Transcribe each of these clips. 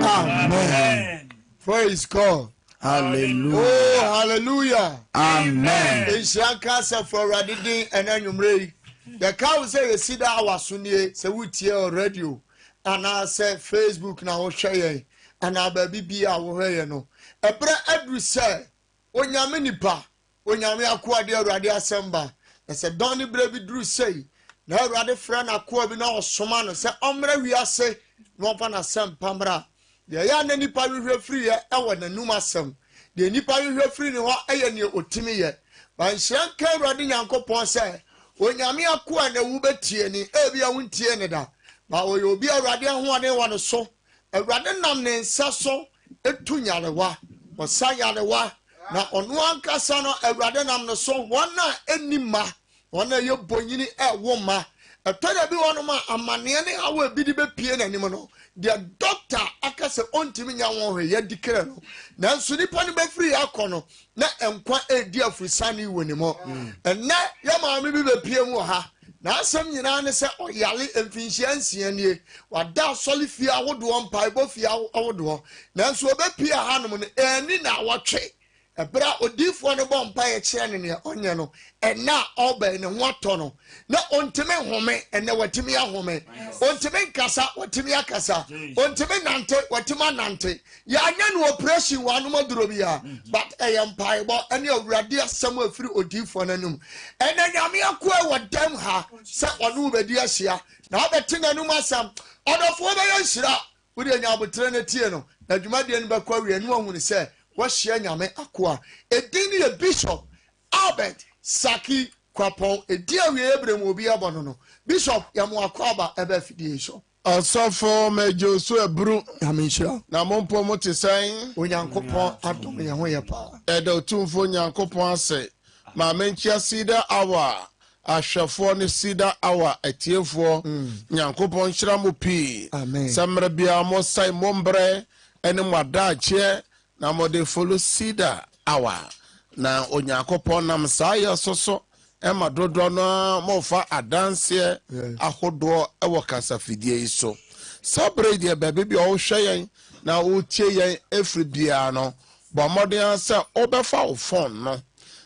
Amen. Praise God. Hallelujah. Oh, hallelujah. Amen. Ishanka for radidi and enumre. The cow say you see that our sunny say we tear radio and I say Facebook na wo hwe and I baby be our no. Ebra edru say onyame nipa onyame akoa de awurade asamba. I said Donny Brevi Drew say na awurade friend akoa bi na osoma no say omra wi ase no fa na sem pamra. De ya na nipa hwe free e wo na num asem. De nipa hwe free ne ho eye ne otimi ye. Ban hran ka awurade Nyankopon say onyame akoa na wu betie ni ebia wuntie ne da. Ba oyo obi awurade ho ade wa no so. Awurade nam ne nsa so etu nyarewa. Osa yarewa na onu ankasa no awurade nam no so wona enima wona ye bonyini e wo ma etada bi wono ma amane ne awo bi di be pie na nim no the doctor akase ontimi nya won hwe ye dikere no na nso nipa ne be free akono na enkwa edi afrisani woni mo enne ye ma me bi be pie mu ha na asem nyina ne se oyale emfinhia nsia nie wada soli fie awodo mpa ibo fie awodo na nso be pie ha no ne eni na awotwe ebra odifo ne bom pa ye kire ne onye no ena oba ne hoto no na ontime home ene watimi ahome ontime nkasa watimi akasa ontime nante watima nante ya anya no operation wanu maduro bia but eyem paibo ene awurade asem afiri odifo nanum ene nyame akoa wadam ha se onu bedi ahia na obetinga num asam odofo be yeshira wudi anya abotre ne tie no na dwumade ne bakwa wi enu ahunu se washia nyame akoa edini ye Bishop Albert Sackey Kwapong ediawe ebrem obi abono no Bishop yamu akwaba ebe fidie so asofo mejo so ebru amishira na mompo motisan onyankopon adom ye ho ye pa edo tumfo nyankopon ase ma menchia Ceder awa ahwefo ne Ceder awa atiefo nyankopon hira mo pi samra bia mo sai mombre ene mwadache na mode follow Ceder awa na onyankopon nam saya soso ema dodo no mofa adanse ahodo ewo kasafidie iso sabre die bebe bi o hweyen na o tie yen efri bia no bo modern se obefa o phone no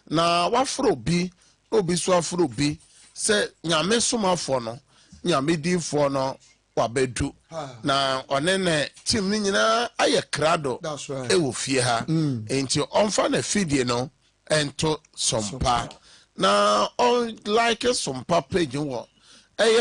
na wafro bi obi so afro bi se nyame somafo no nyame difo no wabedu na onene tim ni nyina aye krado ewo fie ha enti onfa na fidie no ento Sompa na on like Sompa page wo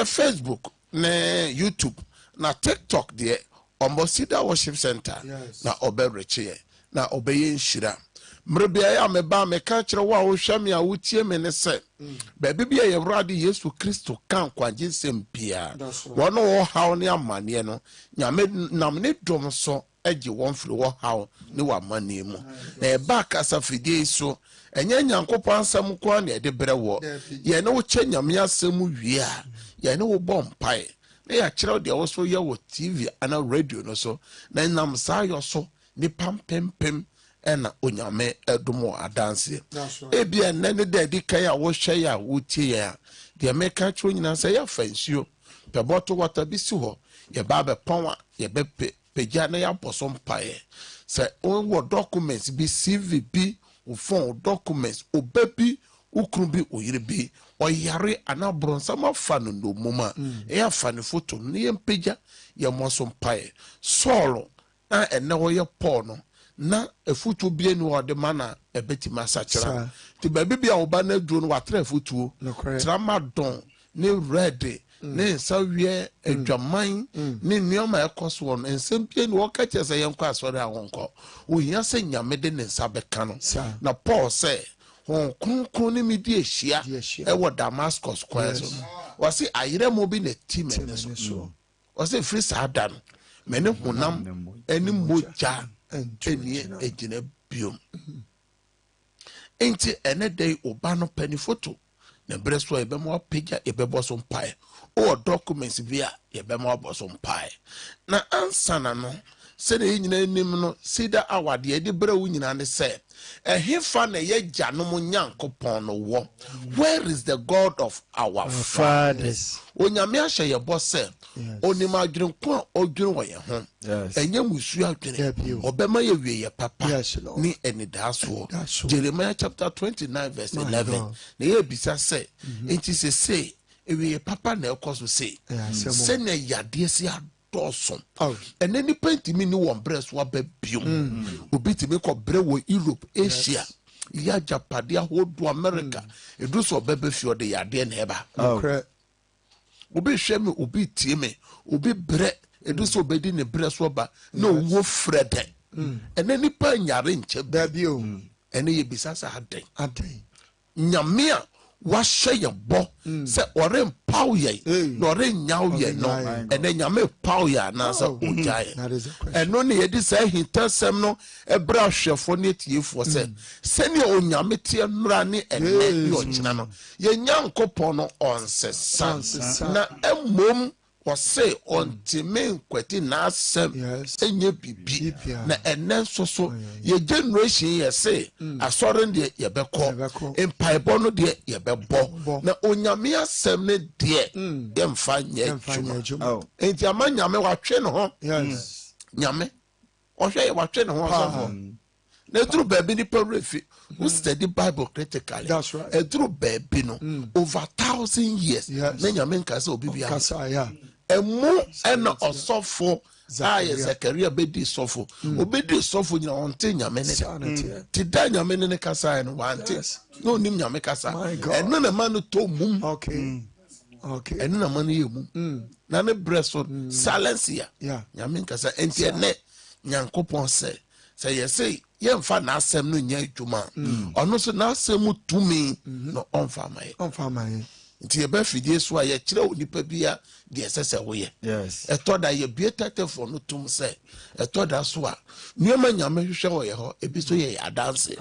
Facebook na YouTube na TikTok de ombo Ceder worship center na obereche na obeye nshira mrebia ya meba meka kire wo a wo hwame a wotie me ne se bebe bia ye wrade Yesu Kristo kan kwagye sempia wono wo haw ne amane no nyame nam ne dom so agi won firi wo haw ne wa mane mu na e ba kasa fidie so enye nyankopon ansam kwa na de brɛ wo ye ne wo che nyame asam wie a ye ne wo bompae na ya kire de wo so ye wo TV ana radio no so na nam sa yo so ni pampempem ena onyame edomo adanse ebia nene de dikai a wo hwe ya wo tie ya de meka tro nyina se ya fansuo pe bottle water bi si ho ye ba be pon ye be peja na ya bosom pae se wo documents bi CV bi o phone documents o baby ukru bi o yire bi o yare anabron sama fa no no moma e ya fa ne photo ne ye peja ye mosom pae solo na ene wo ye Paul no na efutu bie ni ode mana ebeti masachira ti baby bia oba na duro no watra efutu trama don ne red ne sawie adwaman ne nioma ekoso won ensem bie ni wo ka chese yenko asore ahonko ohia se nyame de ne nsa beka no na Paul say hon kunkun ni medi ehia e wo Damascus kwanso wasi ayire mo bi na team ene so wasi free sada no mene hunam eni moja eni ejine biom enti ene dey oba no pani photo na breso ebe mo page ebe boso mpae o documents via ebe mo boso mpae na ansana no se ne nyina nim no Ceder awade edi bra wu nyina ne se ehefa na ye janom nyankopon no wo where is the God of our fathers onyame ahye ye bose onim adwren ko odwren wo ye ho enye musu adwren obema ye wie ye papa ni enidaso Jeremiah chapter 29 verse 11 na ye bisa se enti se ewe papa na ekoso say sene yade si adawson and any paint me ni one breast wa be biom obi ti me ko bre wo Europe Asia ya Japan ya hold America edu so bebe fio de yade na eba obi hwe me obi tie me obi bre edu so obedi ne bre so ba na wo frede and any pa nyare nche ba bio ene ye bisasa aden nyame a wahye ye bo se ore mpaw ye na ore nyaw ye no ene nyame paw ya na se ojaye eno ne ye di se hintasem no ebra hwefo ne tiefo se ne onyame tie nra ne ene yo kina no ye nyankopon no onsesa na emom say on Timin Queti Nasem enye bibi na enen so ye generation ye say asoren de ye beko empaibo no de ye bebo na onyame asem ne de ye mfa nye chuma enti amanyame watwe no ho nyame ohwe ye watwe no ho so na duru baby ni refi who study Bible critically that's right duru baby no over 1,000 years na nyame nka se obi bia emu ena osofo aye Zakaria bedi sofo obedi sofo nyina onte nyame ne ti da nyame ne kasa no wante no nim nyame kasa eno na manu to mum okay eno na manu ye mum na ne breso silence ya nyame kasa enti ene nyankopon se ye say ye mfa na asem no nya adwuma ono so na asem tumi no onfa mai nti ebe fidie so a ye kire onipa bia de esese woye etoda ye bietete for no tum se etoda so a nuema nyame hwehwe wo ye ho ebi so ye adanse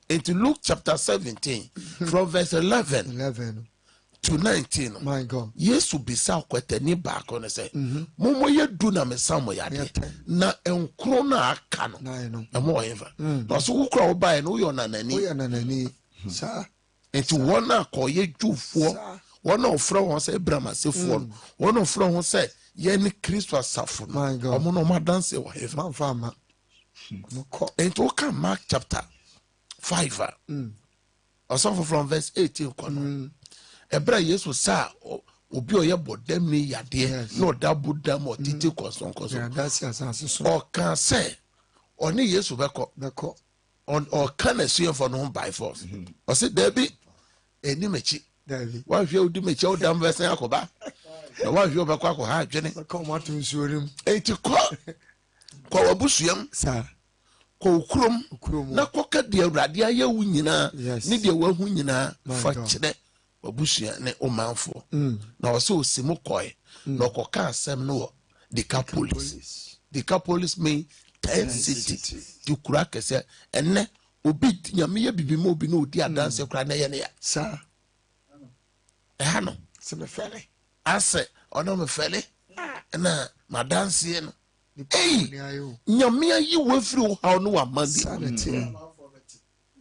into Luke chapter 17 from verse 11 to 19 my God Yesu bisa kwetani ba ko ne se momo ye du na mesamo yade na enkro na aka no emo eva no so wukra wo bae no yo na nani sa enti wona koye dwufo wona ofra won se Abraham asefo wona ofra won se ye ni Kristo asafo no omo no madanse wo hefa manfama enti o kan Mark chapter 5 also from verse 18 kono ebra Yesu sa obi oye bodam ni yade no dabu dam o titi koson that's asase so o kan se oni Yesu beko on or can assume for no by force o se debi eni mechi wa hwe odi mechi o dam verse akoba na wa hwe obekwa akọ ha adwene ko mato nsuorim enti ko wabusuam sa ko ukrom na koka de awrade aye wu nyina ni de wa hu nyina fa kire wabusua ne omanfo na o se osimo koy na koka asem no Decapolis mean 10 cities di kura kese enne obi nyame ye bibi mo obi no odi adanse kura na ye ne ya sa no se me fele ase ono me fele na madanse no nyame ayi wafiri wo ha no wa mandi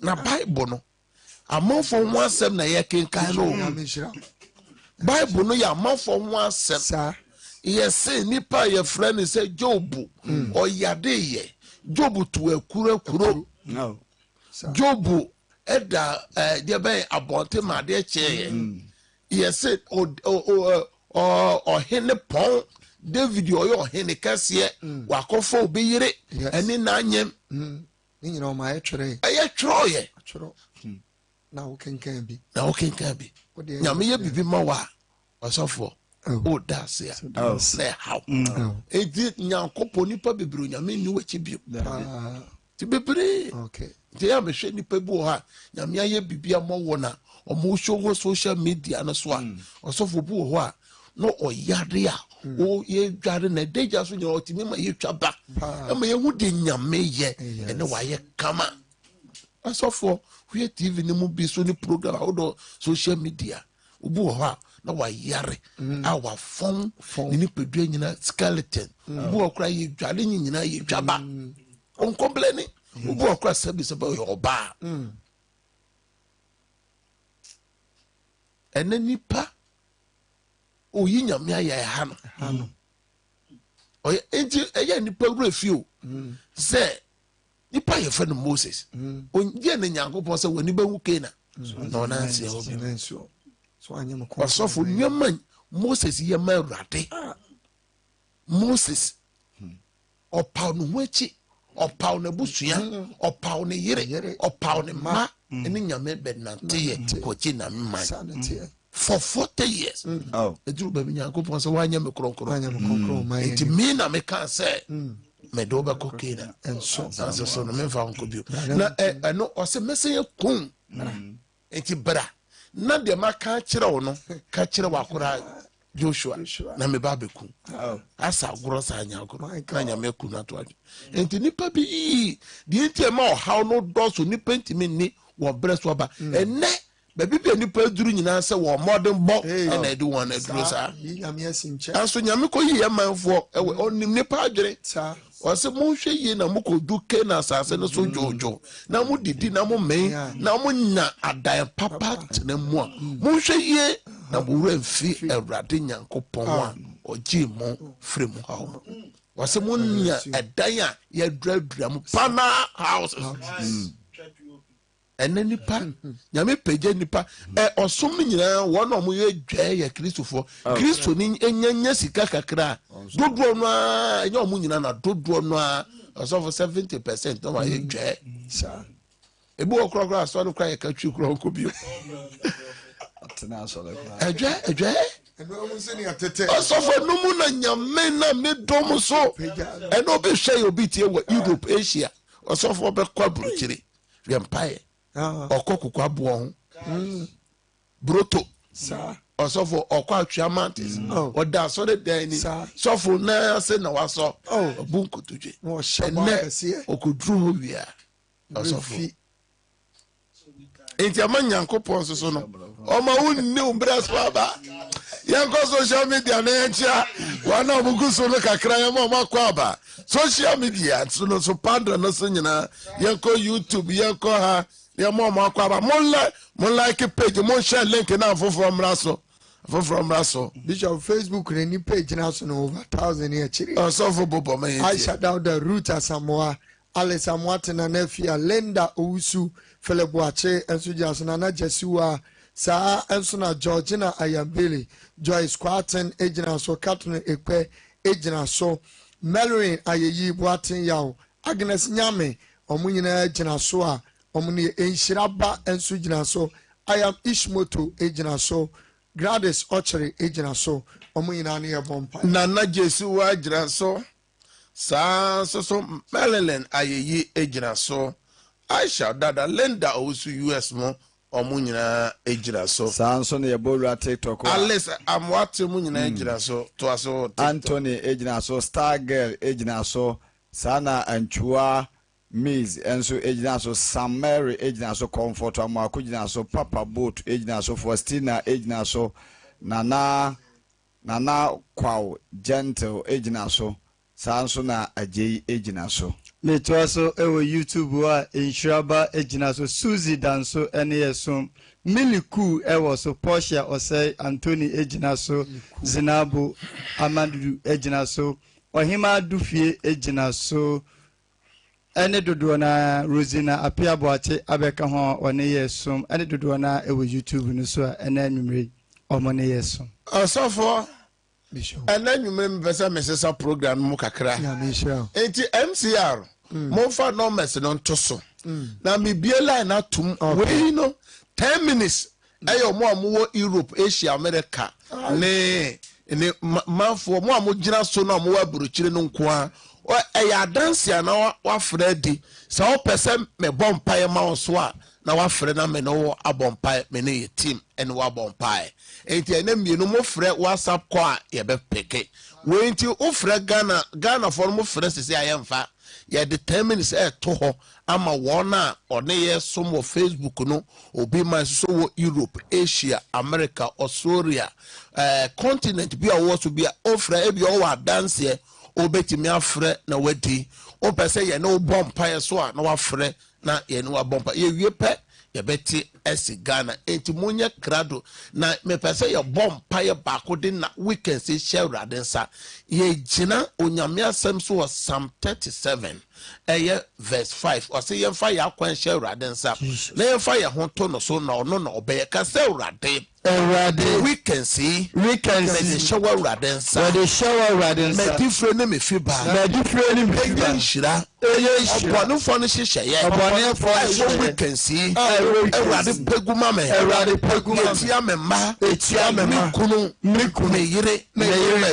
na Bible no amanfo ho asem na ye kenkan no Bible no ya amanfo ho asem sa yes nipa ye friend say Job oyade ye Job to akuro no Job eda de be abonte ma de che yes o hene pon David oyo hene kase wakofo obeyire eni na anyem ni nyina o ma etwere na wo kenkan bi nyame ye bibi ma wa osofo o das ya say how edit nyankopon nipa bebru nyame ni wachi bi ti bebre okay ti ya me hwe nipa bi wo ha nyame aye bibia mo wo na o mo show social media na so a osofo bi wo ho a no oyare a o ye dware na deja so nya otimi ma ye twa ba e ma ye hu de nyame ye ene wa ye kama asofo hwe TV ni mu bi so ni program odo social media obi wo ho a na wa yare a wa fon ni pedua nyina skeleton obi wo kra ye dware nyina ye twa ba on complain obi wo kra sabi se ba yo ba ene nipa oyi nyame aye ha no oye enti eye nipa refio se nipa ye fa no Moses onye ne nyankopon se wani ba hu Kena na onanse obi Osofo nyama Moses yema rade. Moses opaw no huachi, opaw ne busua, opaw ne yere, opaw ne ma, ene nyame bednante ye kochi na man. For 40 years. Oh. Edru baby Nyankopon se wanya me kronkron. Enti me na me kan say me do ba kokena. So no me fa onko bio. Na no o se meseye kun. Enti bra. Na de maka kire wo no, ka kire wa kora Joshua na me ba beku. Asa goro sa Nyankopon. Na nya me ku na to ade. Enti nipa bi de enti ma o haw no do so nipa ntimi ni wo breso ba. Ene baby be nipa duru nyina se wo modern bo na edu won aduru sa aso nyame ko yi yamanfo onim nipa adwere o se mo hwe yi na mo ko duke na asase no so jojo na mo didi na mo men na mo nya adan papa tena mo mo hwe yi na bo wura mfi Awurade Nyankopon a oji mo free mo hawo o se mo nya adan a ye dradra mo pana houses ene nipa nyame peje nipa osom nyina won omo ye dwa ye kristofo kristo ni enyanya sika kakra dodo no a enya omo nyina na dodo no a osofo 70% no ma ye dwa sa ebu okrokro aso no kwa ye ka twi kroko bio atena aso le kwa edwa osofo no mu na nyame na me dom so eno be hwe obi tie wa Europe Asia osofo be kwa buruchiri empire okokukwa buo broto osofo okwa atwa mantis oda so de dan ni sofo na se na waso obunkotuje ene okudru wia osofo enti amanyankopon so no oma wunni umbraso aba yanko social media na encha wana obuguso no kakra ya ma kwa aba social media so pandra no so nyina yanko YouTube yanko ha ya mama kwa mon like page mon share link na from raso bishop Facebook ni page na so no over 1000 here chiri so for bobo me I shut down the root asamoa Alice Amwatena Nefia Lenda Owusu Feleboache enso jasona na Jesua saa enso na Georgina Ayambele Joyce Quarten ejina so Catherine Ekpe ejina so Melvin Ayeyi Boaten yawo Agnes Nyame omunyina ejina so a omuni enshiraba enso jina so I am Ishmoto ejina so Gladys Ochre ejina so omunyina na yebompa Nana Jesua ejina so so Maryland ayeyi ejina so Aisha dada Lenda Owusu US mo omunyina ejina so so ne yebolu TikTok Alice amwate munyina ejina so to aso Anthony ejina so Star Girl ejina so sana anchua Miss enso ejina so Sam Mary ejina so Comfort amako ejina so Papa Boat ejina so Faustina ejina so Nana Kwaw Gentle ejina so sanso na ajei ejina so meto so ewo YouTube wa insuraba ejina so Suzy danso ene yeso Miliku ewo so Portia Osei Anthony ejina so Zinabu Amadu ejina so Ohima Dufie ejina so ene dodo na Rosina Apiaboache abeka ho one yeso ene dodo na ewo YouTube no so ene anwumre omone yeso asofo and then you remember some message program mu kakra enti MCR mo fa no message on to so na me biela na tum we no 10 minutes ayo mo amu Europe Asia America ne manfo mo amu gina so na mo wa buruchire no nko a ya dance na wa fredi so o person me bompa ma so a na wa frɛ na me no abompa me ne team en wa bompa enti ene mienu mo frɛ WhatsApp call a ye be peke we enti o frɛ Ghana for mo frɛ sese ayemfa ye de 10 minutes to ho ama wona one ye som wo Facebook no obi man so wo Europe Asia America Australia continent bi a wo so bi a o frɛ e bi o wa dance ye obetimi afrɛ na wadi o pese ye no bompa ye so a na wa frɛ na ye no abompa ye wie pe ye beti esi Ghana enti monye krado na me pese ye bompa ye baako de na weekend se share radensa ye gina onyame asem so Psalm 37 verse 5 or say yɛmfa yɛ akwan hyɛ Awurade nsa na yɛmfa yɛ ho to no so na ɔno na ɔbɛyɛ ka sɛ Awurade we can see the shower Radensa the shower Radensa me different me fiba nshira obonu fonu hihye ye obonu fonu we can see Awurade peguma me etia me ma kunu me yire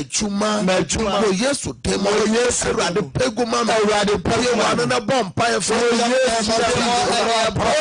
chuma no Yesu demo Awurade peguma me Awurade peguma na bompa e fo pray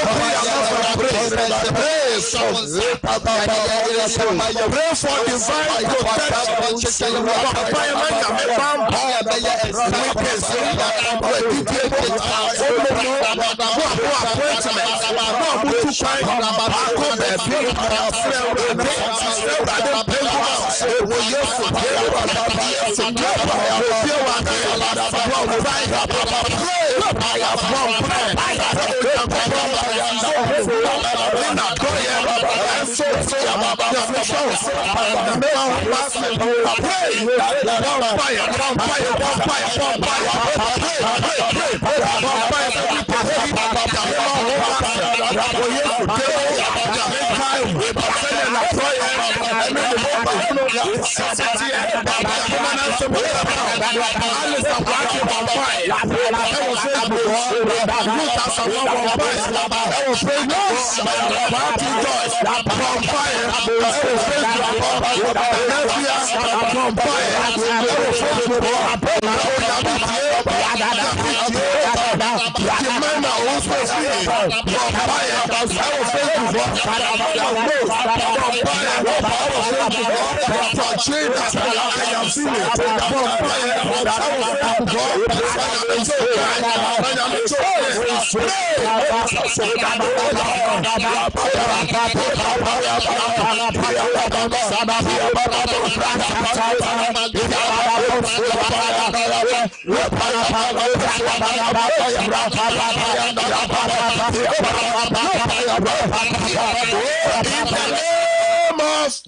for divine protection.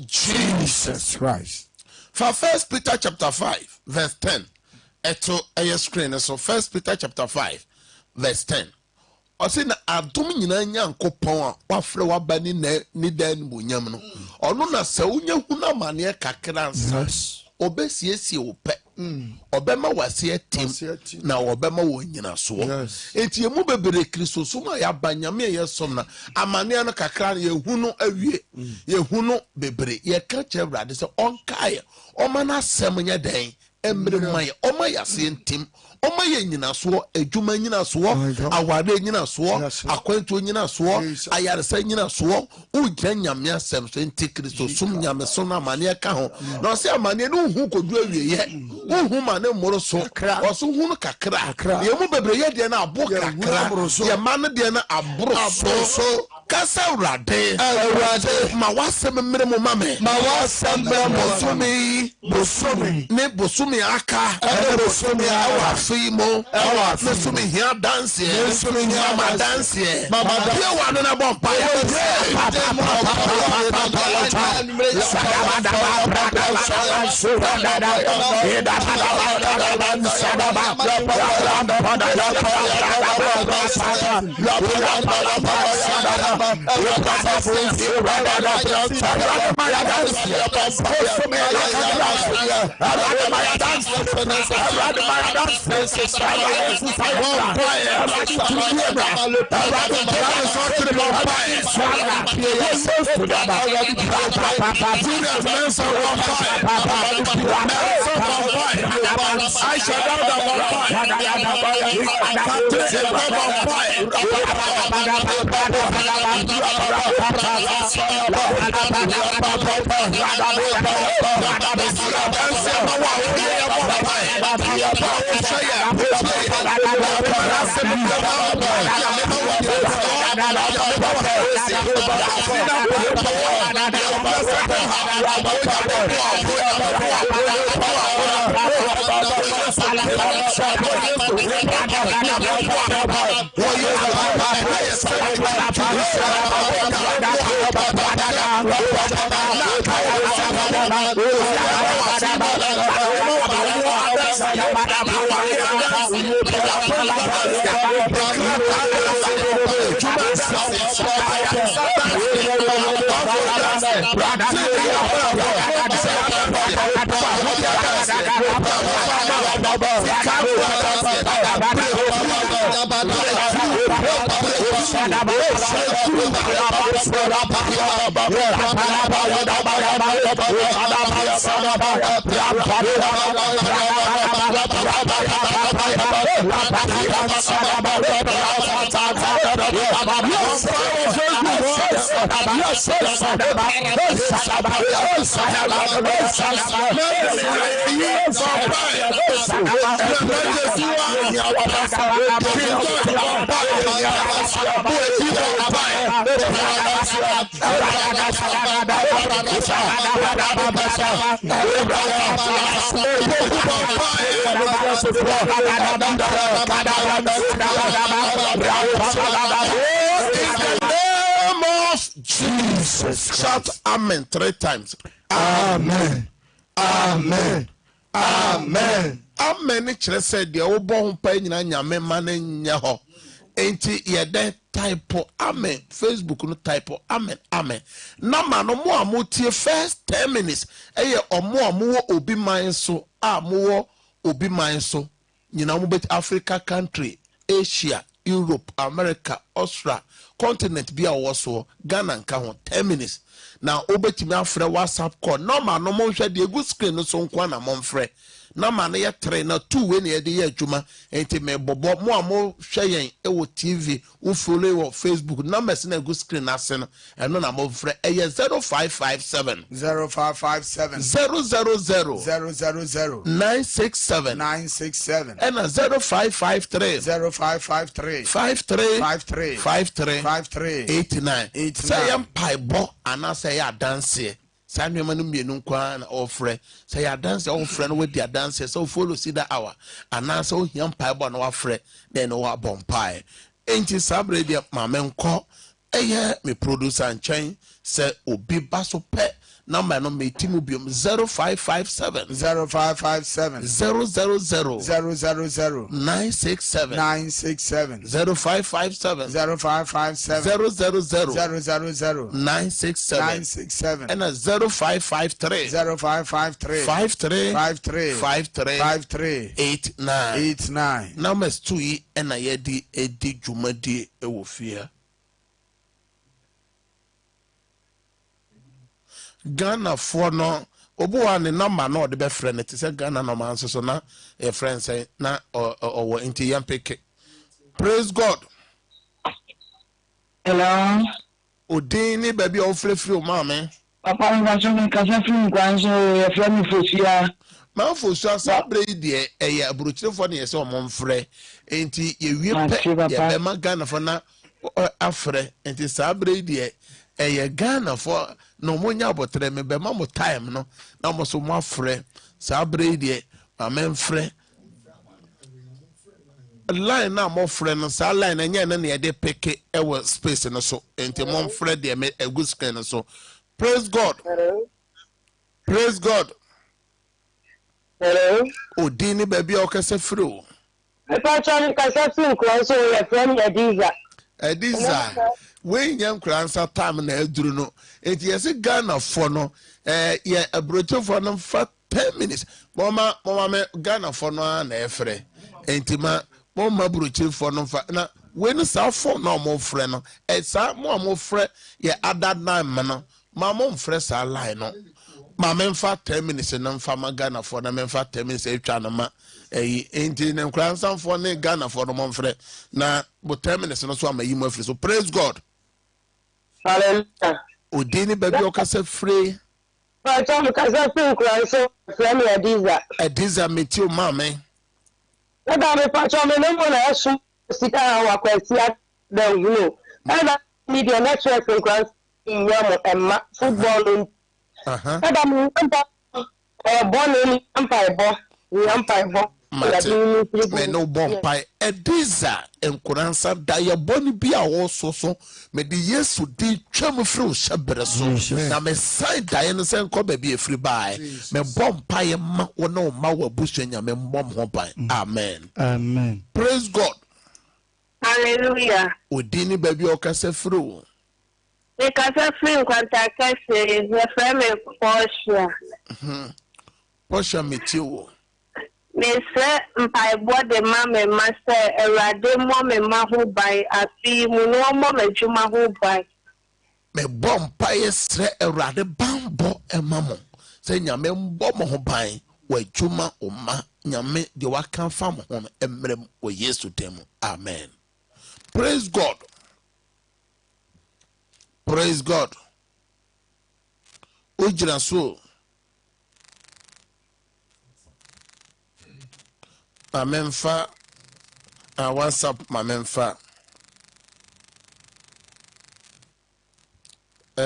Jesus Christ. For 1 Peter chapter 5 verse 10. Eto eye screen so 1 Peter chapter 5 verse 10. Ose na adom nyina Nyankopon a wafre wabani ni dan bunyam no. Ono na se unya huna mane kakra nsa. Obesiesie ope. Obema wase atim na obema wo nyina so. Enti emu bebere Kristo so ma ya banyame ye som na amane no kakra ye hunu awie. Ye hunu bebere ye ka che Awurade se onkae omana sem nya den emre mai oma yase ntim oma ye nyina so adwuma nyina so awade nyina so akwanto nyina so ayaresa nyina so ugya nyame asem so enti Kristo sum nyame so na amane ka ho na se amane no hu kodu awie ye hu mane moro so oso hu kakra ye mu bebre ye de na abo kakra ye man de na abro so kasa Awurade ma wasem mmere mo mame ma wasem bosumi ne bosumi aka bosumi awa fimo bosumi hia dance bosumi hia ma dance mama de wa no na bompa Jesus. Shout amen 3 times. Amen. Amen. Amen. Amen. Chere said the obo ho pa nyina nyame ma na nya ho. Enti ye den type amen. Facebook no type amen. Amen. Na ma no mo amotie first 10 minutes. Eye omo obi man so mo obi man so. Nyina mo bet Africa country, Asia, Europe, America, Australia, continent bi a wo so Ghana nka ho 10 minutes. Now obetimi afre WhatsApp call. No man no mo hwe de egu screen no so nkwa na mo mfre. Na man ye 3 na 2 we na ye de ye adwuma enti me bobo mo amo hwe yen e wo TV wo follow wo Facebook numbers na egu screen ase no eno na mo mfre eye 0557 0557 000 967 ena 0553 53 89 say am paibo ana say ya dance Samuel no mienu nkwa na ofre say ya dance ofre no we dia dance so follow Ceder hour ana so hiam paibo na wafre then no wa bompai enti sabre dia mamenko eye me producer nchen say obi baso pe number no me timu biom 0557 000 967 0557 000 967 and 0553 53 89 numbers 2 and edi jumadi ewofia Ghana for no obuwa ne number no de be friend it say Ghana no man so na a friend say na or into yam pick. Praise God. Hello. Odini baby o free o mama. Papa mi ba so mi ka se free kwan so e free mi fosia. Man fosia sabre de e abrochire for ne say o mon frɛ enti ye wie pe ye be ma Ghana for na afre enti sabre de e Ghana for no monya abotre me be ma mo time no na mo so mo afre sabre de ma men frɛ line na mo frɛ no sa line na nya na ne de peke e wo space no so enti mo frɛ de me egu screen no so. Praise God. Hello. Praise God. Hello. Odini baby o kase free o. Me pa chan ka se free kwan so e free Ediza we nyam kransa time na aduru no enti yesi Ghana for no ye abrocho for no for 10 minutes mama me Ghana for no na efre enti ma mama brocho for no fa na we no sa phone na mo frɛ no sa mo frɛ ye other nine man ma mo frɛ sa line no ma me fa 10 minutes na mfa ma Ghana for na me fa 10 minutes e twa na ma enti na kransa for ne Ghana for no mo frɛ na bo 10 minutes no so am yi mo free. So praise God. Hallelujah. Odini baby o kase free. Pa chan ka se free kwan so free mi Ediza Metio mame. Na da me pa chan me no mo na esu sika wa kwasia da you. Na media network kwan in yam emma football. Na da me npa born ni npa me no bompai Ediza enkuransa da ya boni bi a wo so me de Yesu di twam free o hyebere so na me side da ye no se nko ba bi efri bai me bompai ma wo na o ma wa busuanya me mbom ho bai. Amen. Amen. Praise God. Hallelujah. Odini baby o kase free o. Me ka se free kwanta kase ye free me Porsche. Porsche metio. Me say mpaibo de ma me master erade mo me ma ho bai afi mu no mo me djuma ho bai me bompa ye sre erade bambo emamo say nyame mbɔ mo ho ban wa adwuma oma nyame de waka fa mo ho emrem wo Yesu dem. Amen. Praise God. Praise God. Ojira so Mamemfa WhatsApp mamemfa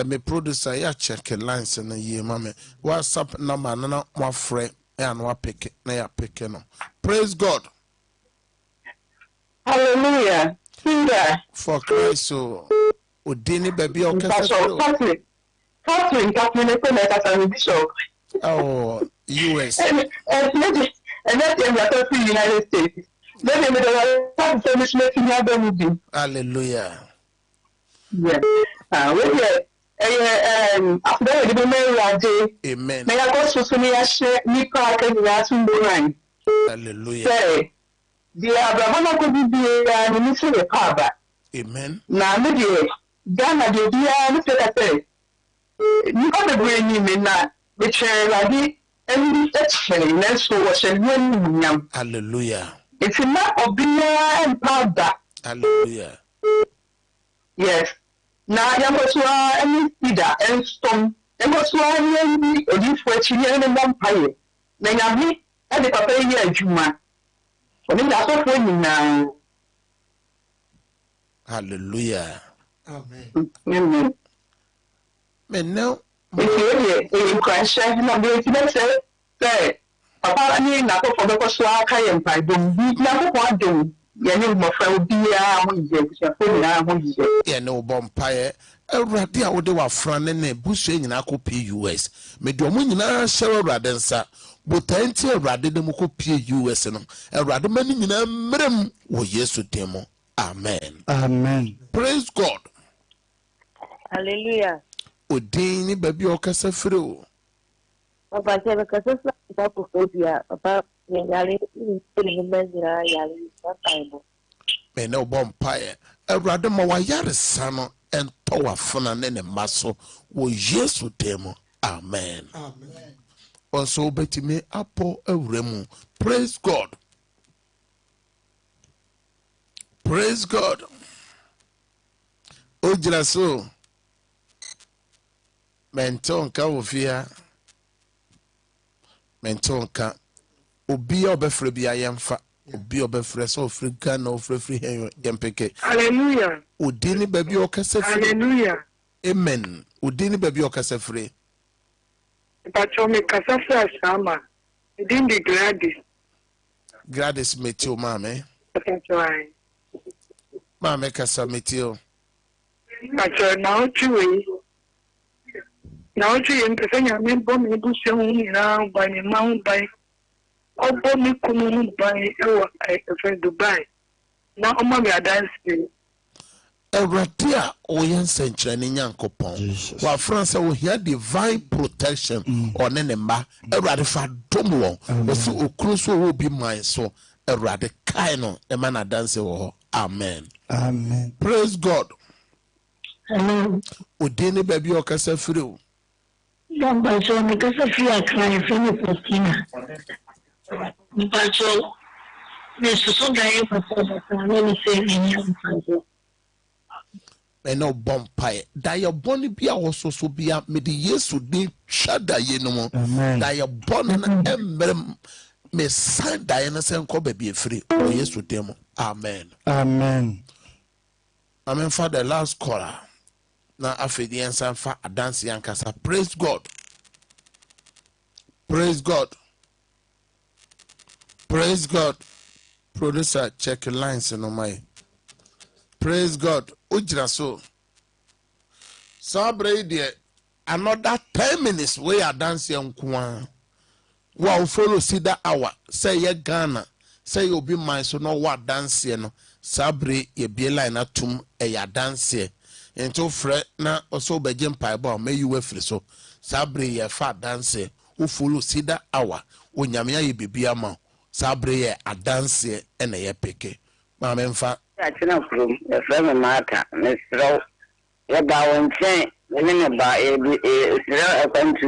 me producer ya check lines na ye mame WhatsApp number na mo frɛ and wa pick na ya pick no. Praise God. Hallelujah. Ceder. For Christ so odini baby o kasa. Oh, US. And that's the United States. Hallelujah. Yeah. Amen. Hallelujah. Amen. Now, Ghana, the Hallelujah. It's enough of being and powder. Hallelujah. Yes. Now, I was any cedar and stone, and was one or this for children and vampire. Then I meet at the papa here, Juma. For me, that's what we now. Hallelujah. Amen. Amen. Men now, In Christ, I'm going to say, Papa, I mean, not for the Koswaka and by them, be never want to. You my friend, be yeah, no vampire. Already, I would do a friend and a bush in US. Made your money now, Sarah Radensa, but I tell rather than US and a rather many in a madam were yes to demo. Amen. Amen. Praise God. Hallelujah. Odini baby o kasa firi. Papa say because it's phobia about yale in menzira yale Bible. Me no vampire. Awurade ma wa yaresa no ento wa fona ne maso wo Yesu demo. Amen. Amen. Also betime apo awremu. Praise God. Praise God. Ojira so mentonka ofia mentonka obi obefre bia yemfa obi obefre so Africa na ofrefri hen yempeke. Hallelujah. Odini baby okase free. Hallelujah. Amen. Odini baby okase free. But you make a suffer sama. It didn't be Gladys metio mame. That's why. Mame kasa metio. But now to now to in Pesania, me bomb me bush now by me mount by all bomb me come by Dubai. Now, mommy, I dance. Eratia oyen senchani nyankopon wa France wo hia divine protection on ne mba erade fa domwo wo so okru so wo bi man so erade kai no e ma na dance wo. Amen. Amen. Praise God. Hello. Odini baby okasa firi o. Don't so me kasa free a cry from the Christina. But so this so guy for me say me no bompire da boni bia woso so bia me de Yesu de twada ye no mo da ye bon na emrem me san da ye na sen ko ba bi efiri o Yesu demo. Amen. Amen. Amen. For the last caller na afedi ensan fa adanse yankasa. Praise God. Praise God. Praise God. Producer check lines no my. Praise God. Ujira so. Sabre de another 10 minutes we are dancing kwa. Wow, follow Ceder hour. Say ye Ghana. Say you be mine so no what dance no. Sabre ye be line atum e ya dance. Into fre na also be jempa ba me you free so. Sabre ye fa dance. Who follow Ceder hour. O nyamia ye bibia ma. Sabre ye a dance e na ye peke. Ma memfa Achina from the friend matter, Mr. Yabawon chain, Mene ba sira akwantu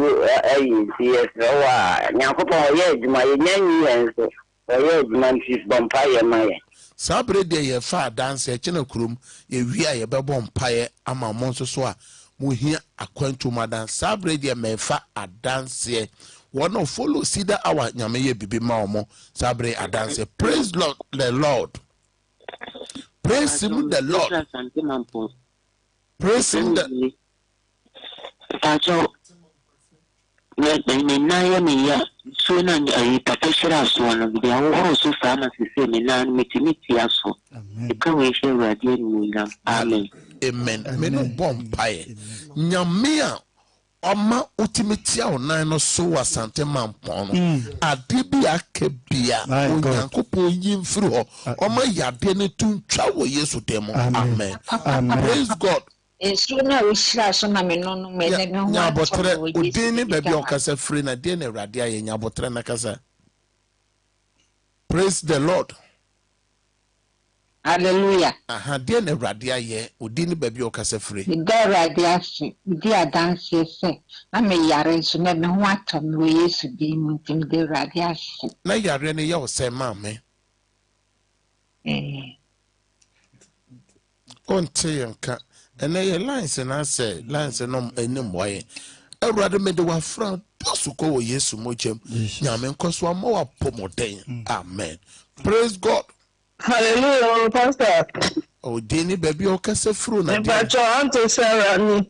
ayi CS wa nyakopo ye adwuma ye nyanyi enso ye adwuma nti bompa ye maye sabre de ye fa dance e kina kurum ye wi a ye bebo mpaye ama mo nso so a mo hia akwantu madan sabre de me fa adanse one of follow Ceder Hour nyame ye bibi ma omo sabre adanse. Praise Lord the Lord. Praise him the Lord. Praise him the Pacho me na ya me ya so na ai tapeshira so na bi ya wo so fa na se me na metimiti aso e ka we she radio ni na amen amen me no bomb pae nyame a oma ultimate a onan no so wasante mampon no ade bi akabia onyankopon yimfiri ho oma yade ne tuntwa wo Yesu demo amen praise God. Suna wishira so na me no me ne ho nyabotre odini baby okasa free na de na awrade aye nyabotre na kasa. Praise the Lord. Hallelujah. Aha de na awrade aye odini baby okasa free the awrade afi di adanse se na me yare so na me ho atom wo Yesu di mu tim de awrade afi na yare ne ye o se ma me onte yanka ene ye lines na say lines no enim waye awrade me de wa fra dosuko wo Yesu mochem nyame nkoso ama wa pomoden amen. Praise God. Hallelujah, Pastor. O dini baby okasa fru na de Pastor Auntie Sarah ni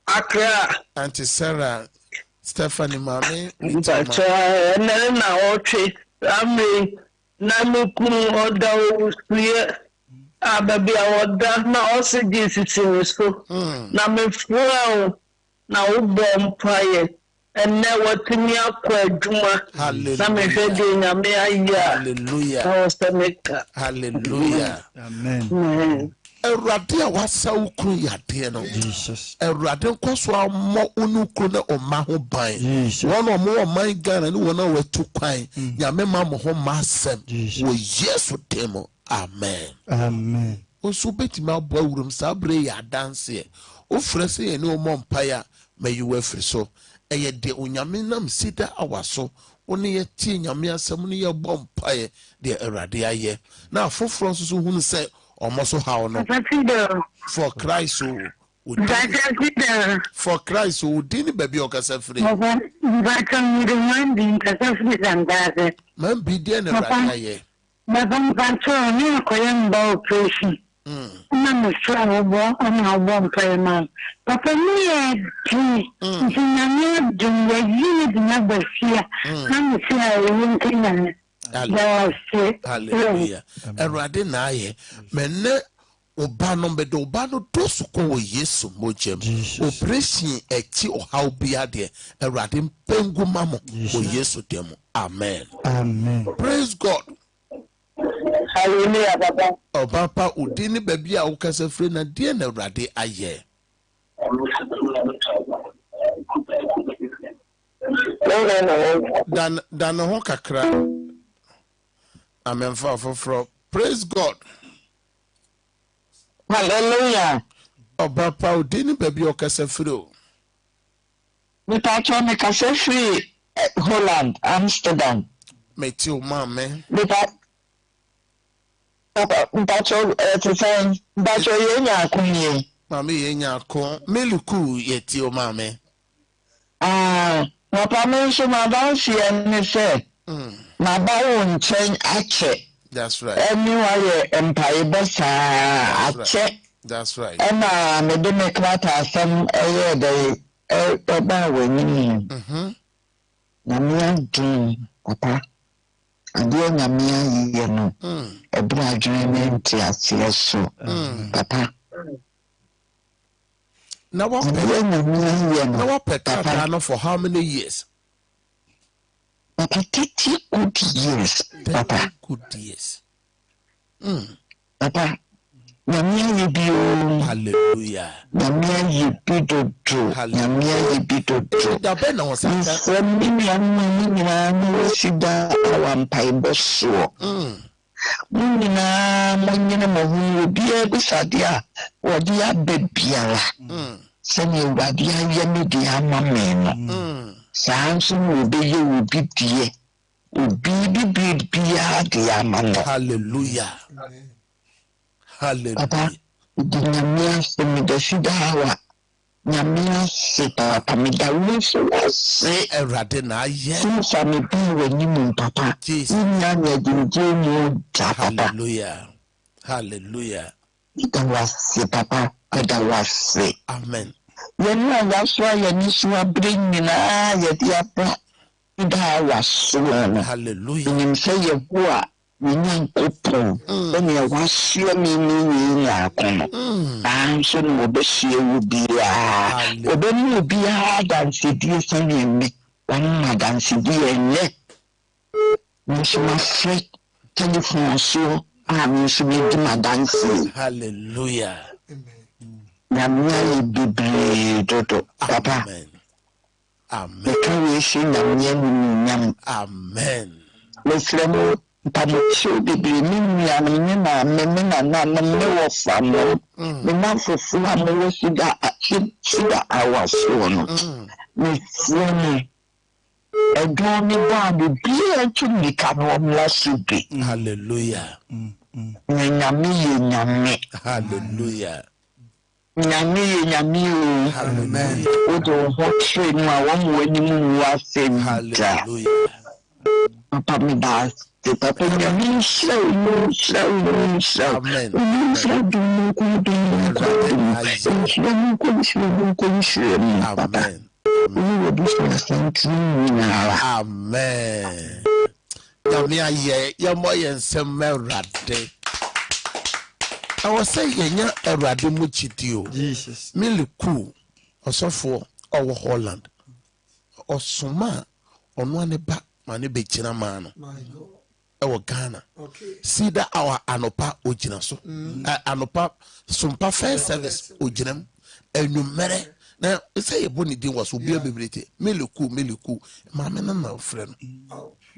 Accra. Auntie Sarah Stephanie mami Pastor na oche ame na mekunu oda osuye ababi awoda na oxygen so na mefura na ubo mpaye ene watimi akwa adwuma na mehwede nyame aya hallelujah hallelujah Amen. Erade a wasa ukru yade no Jesus. Erade nkoso ammo onukru na oma ho ban won omo man Ghana ni wona watu kwan nyame ma mo ho masem wo Yesu demo amen Amen. osu betima abo awurum sabre ya dance o frese ye ni o mompaya mayu afri so eye de onyame nam Ceder Hour so oni ye tie nyame asem ni ye bompaye de awrade aye na afoforo so hunu se omoso hawo no for Christ for Christ who didn't baby okasa free man be there na awrade aye Babam Pancho, ni koyamba operation. Mama swa obo ona obo mpema. Papa ni tinanya dunya yini dina basia. Na sia yinkinya. Hallelujah. Erade na aye menne oba no bedo oba no dosuko wo Yesu mochem operation eti ohaw bia de erade mpengu mamo wo Yesu demo amen Amen. Praise God. Hallelujah, Papa. Papa udini baby a ukasa free na die na awrade aye dan ho kakra amen for praise God. Hallelujah. Papa udini baby okasa free Me pacho me kase free Holland, Amsterdam. meti o mame Me pacho to say pacho yenya kunye. mame yenya ko meliku yeti o mame Papa me so ma ba sie ne se. Na ba won chen ache. That's right. Anyway, empire besa ache. That's right. Ena me do me kwata asem eye de ba wani. Na me adun papa. Ade na me aye no. Ebra adwene nti ase so. Papa. Now what pekata for how many years? Papa 30 good years. Papa good years. Papa. Namia yibio. Hallelujah. Namia yibido do. Namia yibido do. Dabena wasanta. From Ceder Hour mpaibo so. Munina Munina Mahu, dear Bisadia, or dear Bebiala. Send you Radia Yamidia Mamma. Samson will be you, will be dear. Hallelujah. Hallelujah. Papa, Nyamia Semidawa, Nyamia Sita, Pamida Wiso say a radina, yes, Sami be when you, Papa. Hallelujah. Hallelujah. It was Papa, that was say. Amen. That's why you bring me now, yet Hallelujah. You say you poor, you know, when you wash your meaning, I'm so no best will be a when you be hard and see dear son in me, one madam see dear neck. You must say, telephone so I'm so make my dancing. Hallelujah. Namia be brave, Papa. Amen. Amen. Amen. Pamucho de Brimina, no family. The man for Fulham Sugar our son. Miss Ronnie. A drawing body beer to me can one last week. Hallelujah. Hallelujah. Nyami. Amen. Odo hot train one when you are saying hallelujah. Papa me das. Papa nyami slow. Amen. Amen. Amen. Yamia ye yamoye nsemmerade. I was saying yenya erade mu chidio. Jesus. Miliku osofo owo Holland. Osoma ono ane ba mane be china mano. Ewo Ghana. Okay. Ceder our anopa ojina so. Anopa Sompa first service ojinam enumere. Now say a boni din was obi bebrete. Miliku mama na na friend.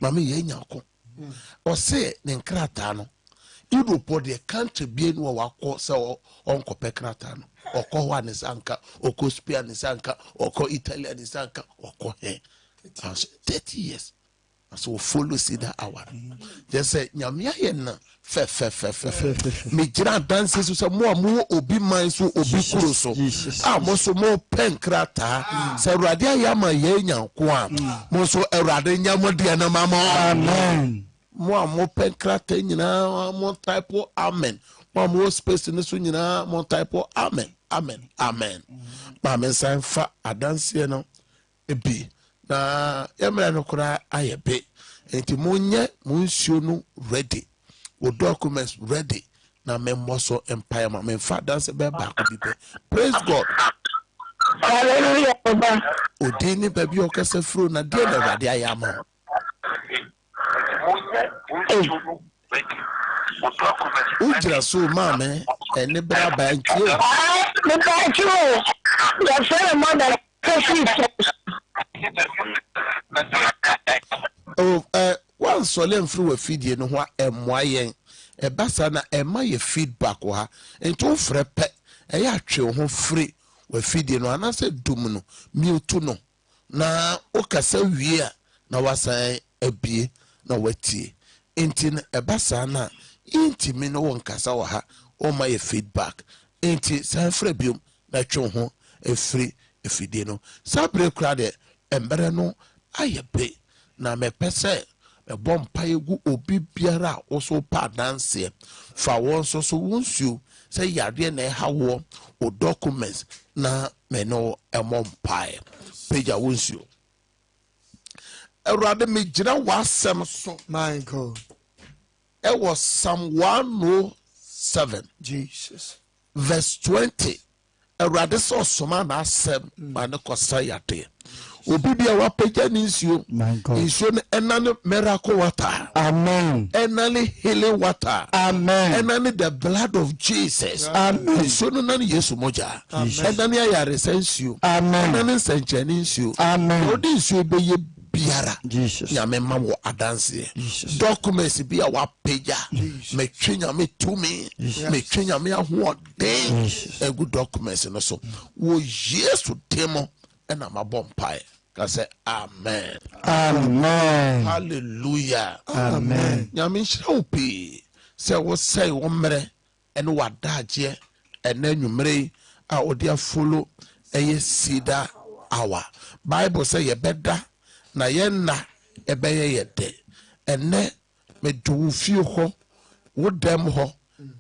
Mama ye nyako. O say ne nkrata no. Europe the country be no wako se onko pekrata no. Oko ho anisanka, oko Spain anisanka, oko Italy anisanka, oko he. 30 years. So follow Ceder hour. Just say nyamia ye na fe. Me jira dances so mo obi man so obi kuro so. Mo so mo penkrata. Se Awurade ayama ye nyanko a. Mo so Awurade nyamo de na mama. Amen. Mo penkrata nyina mo type amen. Mo space ne so nyina mo type amen. Amen. Mama san fa adanse no ebi na yamra no kura ayebe enti monye munsuo no ready wo documents ready na memmoso empire ma memfa dance be back bi be. Praise God. Hallelujah. Odini baby okasa fro na de na Awurade ayama. Ujira so mama ene bra ba ntio. Me ba too. Your friend mother One solemn through a feed no wa emoyen e basa na ema ye feedback ha ento frepe e ya twe ho free we feed no anase dum no mute no na okasa wie a na wasan abie na watie enti e basa na intimi no won kasa wa ha o ma ye feedback enti san free biom na twe ho e free e feed no sabre kra de embere no ayebe na me pese me bompa egu obi biara oso pa dance fa won so wonsu say yade na ha wo o documents na me no emompa page wonsu Awurade me gira wasem so My God. it was Psalm 107 Jesus. verse 20. Awurade so soma na asem man ko sayate obi bia wa page ninsuo. My God. Insuo no enane miracle water. Amen. Enane healing water. Amen. Enane the blood of Jesus. Amen. Insuo no nane Yesu moja. Enane ayare sensuo. Amen. Enane senchani nsuo. Amen. Odi nsuo be ye biara nyame ma wo adanse documents bi a wa peja me twe nyame tumi me twe nyame ahoɔden egu documents no so wo Yesu demo na mabompai ka say amen hallelujah nyame nhyira pe say wo say wo mmerɛ ene wadaagye ene nwumere a odi follow eye Ceder hour Bible say ye beda na ye na ebeye ye de ene me do fie ho wo dem ho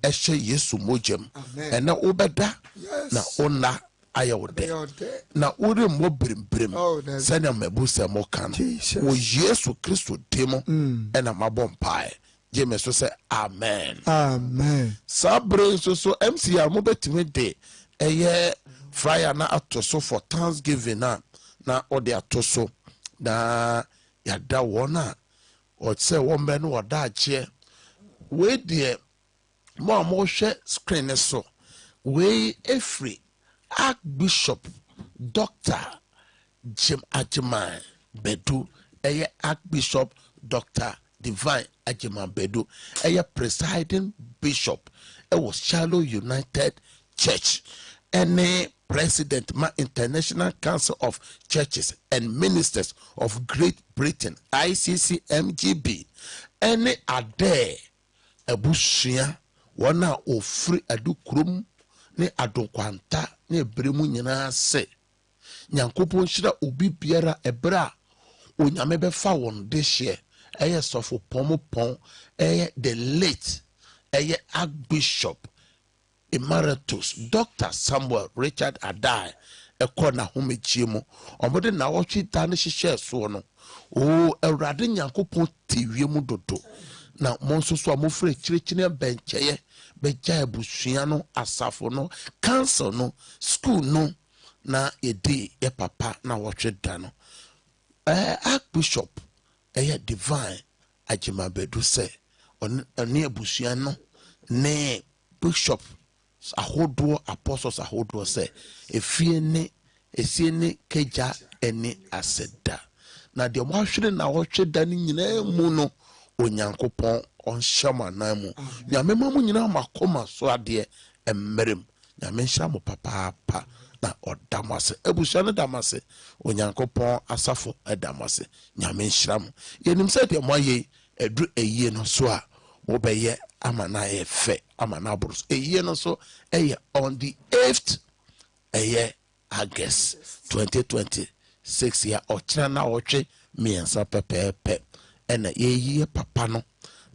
ehye Yesu mojem ene wo beda na ona aye wo de na uri mo brimbrem se na mabuse mo kan wo Yesu Kristo demo ena mabompai Jeme so say amen sabre so MCR mo betime de eye Friday na atoso for Thanksgiving na ode atoso na yada wona o say won be no wada ache we de mo hwe screen so we every Archbishop Dr. Jim Ajiman Bedu eye Archbishop Dr. Divine Ajiman Bedu eye presiding bishop was Shallow United Church any President ma International Council of Churches and Ministers of Great Britain ICCMGB any ade ebushia wana ofri adukrum ne adonkwanta ne ebremu nyina se nyankopon hira obi biara ebra onyame befa won de hye eye sofo pomopon eye the late eye Archbishop Emeritus Dr. Samuel Richard Adai ekona homechiemu omode na wochi tane hihye so no o awrade nyankopon tiwie mu dodo na monsoso amofre kirikire bencheye beja ebusua no asafo no council no school no na edi ye papa na wohwe da no Archbishop Divine Ajiman Bedu say oni ebusua no ne bishop ahodo apostles ahodo say efie ne esie ne keja eni aseda na de mo ahwere na wohwe da ni nyina mu no onyankopon onhyama na mu nyame mamu nyina makoma so ade emmerem nyame nhyira mo papa na odamase ebusua ne damase onyankopon asafo edamase nyame nhyira mo yenim se de mo aye edu eyie no so a wo beye amana efe amana burus eyie no so eye on the 8th August 2026 ya ochira na wohwe miensa pepepe ena ye papa no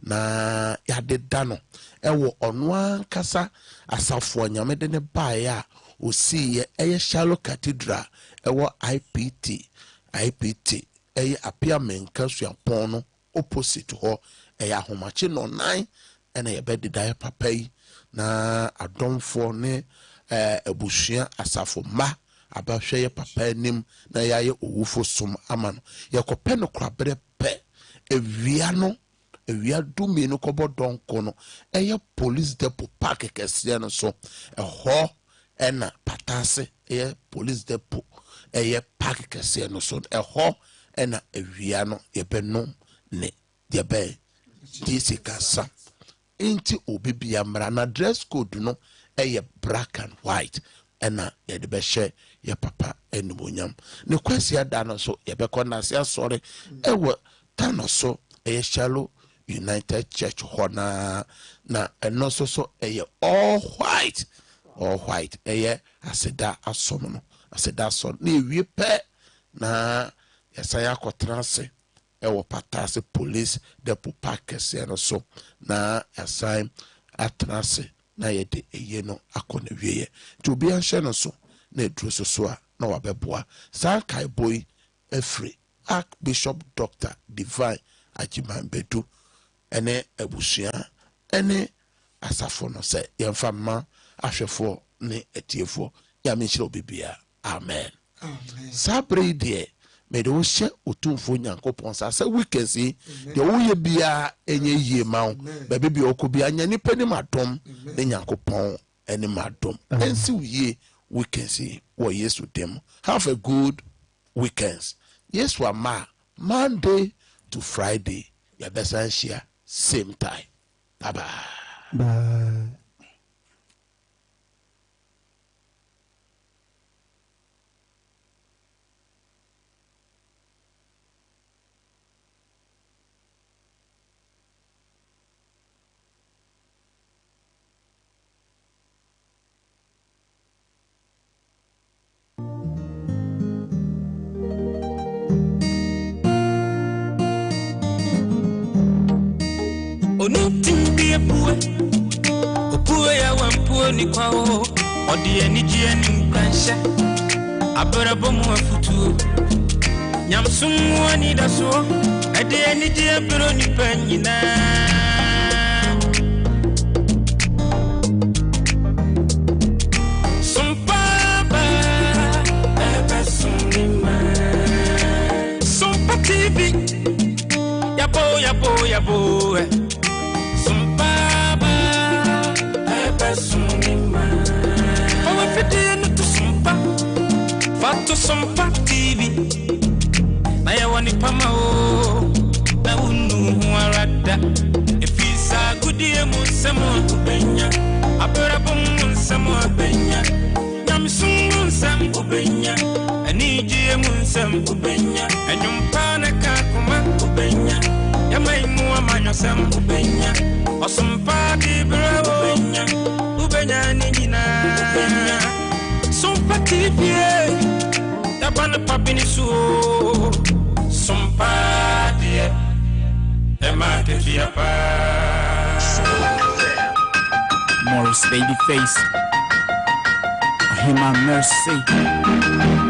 na yade dano ewo onwa kasa asafo nyame de ne bae a osi ye Shallow Cathedral ewo IPT eye apia menka suapon no opposite ho ahomache no 9 ena ye bedida papa yi na adomfo ne ebusua asafo ma abahwe ye papa nim na yaye owufo som amano ye kopɛ no krabere pɛ ewia dumi no kobo donko no eye police depot park kese no so ho ena patase eye police depot eye park kese no so ho ena ewia no ye beno ne de be disi kasa inti obibia mra na dress code no eye black and white ena ye de be share ye papa enumonyam ne kwasi ada no so ye be konase asore ewo tano so eye Shallow United Church hona na eno so eye all white eye aseda asom no aseda so na ewie pe na yesaya akotranse ewo patase police depot park se no so na assign atranse na yede eye no akona wieye to bi anhye no so na eduro so a na wabeboa Sackey boy efre Archbishop Dr. Divine Ajiman Bedu ene ebusua ene asafo no se yemfa ma ahwefo ne etiefo ya menhyira obibia amen sabre die me de wo hye otumfo nyankopon sa weekends de wo ye bia enye yie ma wo ba bi okobia nya nipa ni madom ne nyankopon ene madom ensi wie weekends wo Yesu dem have a good weekends Yesu ama Monday to Friday. Your best share same time. Bye bye. Bye. Ni kwao odie ni jie ni nkwansha abrabo mu afutu nyamsumu ani daso ade ni jie bro ni panyina Sompa ba ebe sunima Sompa TV yabo Sompa ba ebe sunima Owe fete no to Sompa Fato Sompa TV Na ya wani pama o Na unu huarada Efisa gudie munsemo ubenya Aberabo munsemo ubenya Nyamsungu nsem ubenya Anijie munsem ubenya Enyumpane kakuma ubenya Yamaimu amanyosem ubenya Osompa dibra ubenya Ubenya nijina ubenya Sompa TV Tabana papini suo Sompa die Ema kefia pa Morris Babyface Him and Mercy